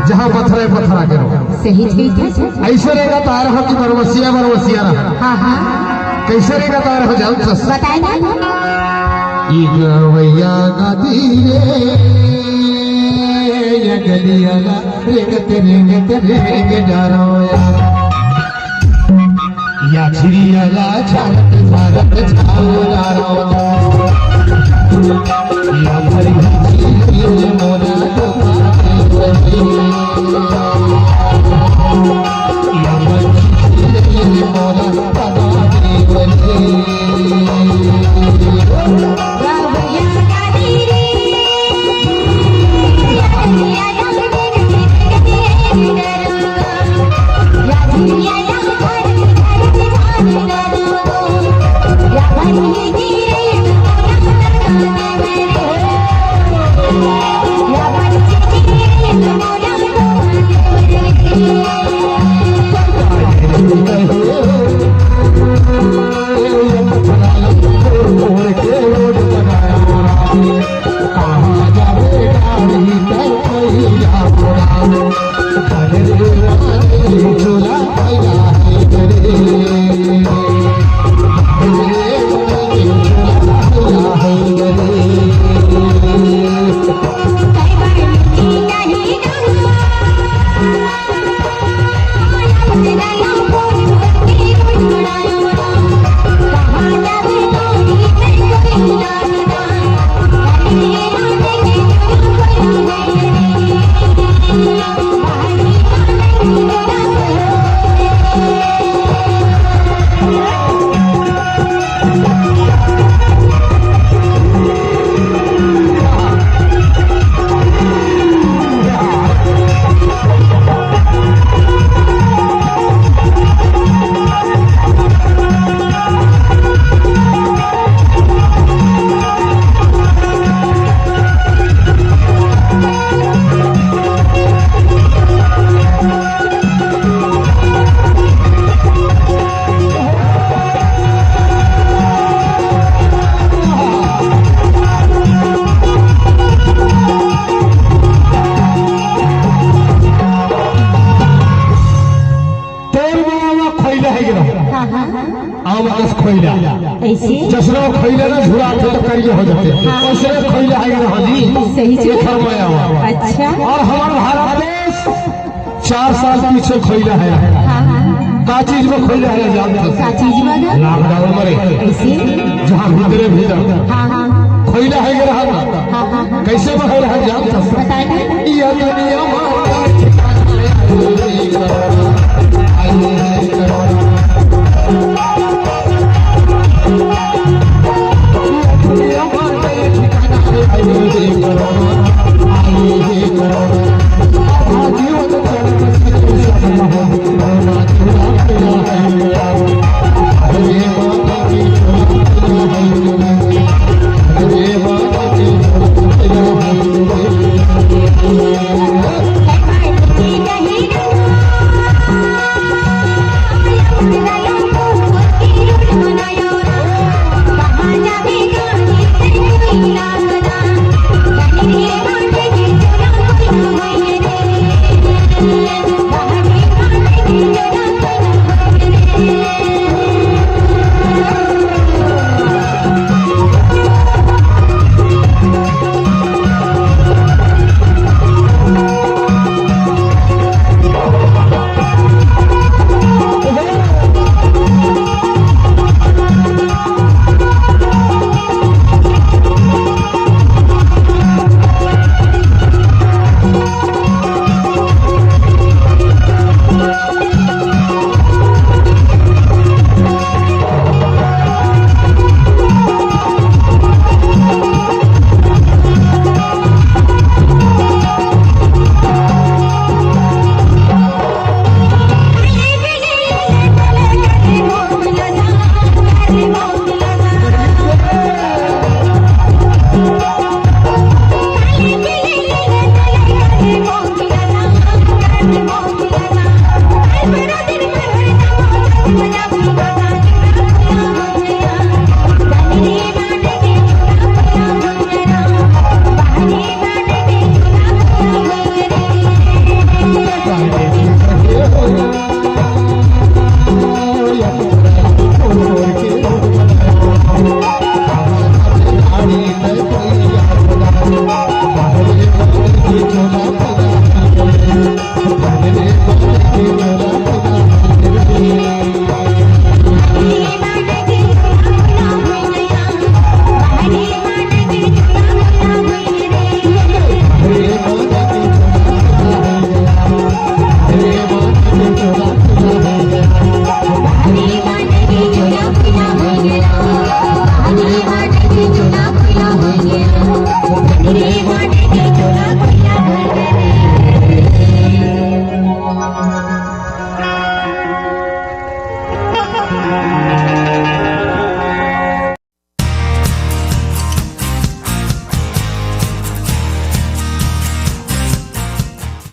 जहाँ पत्थर है पत्थरा करो सही ठीक है। ऐसे रहेगा तार हो कि बरवसिया बरवसिया रहा। हाँ हाँ कैसे रहेगा तार हो जाओ बताए ना। गवैया गादी रे गलिया रेंगत रेंग डारो या छिरियाला छालत छालत छालारो या भरी छिरिये मोरा या भरी छिरिये मोरा पदारी बने जसरो खोइले ना झुरा तो करिए हो जाते ऐसे खोइले आएगा ना जी सही से फरमाया हुआ। अच्छा और हमारा भारत देश 4 साल पीछे खोइला है। का चीज में खोइला है जानते का चीज में लॉकडाउन मरे ऐसे जहाँ भीतरे भीतर हाँ खोइला है रहा कैसे में है जानते बताए ना। ये दुनिया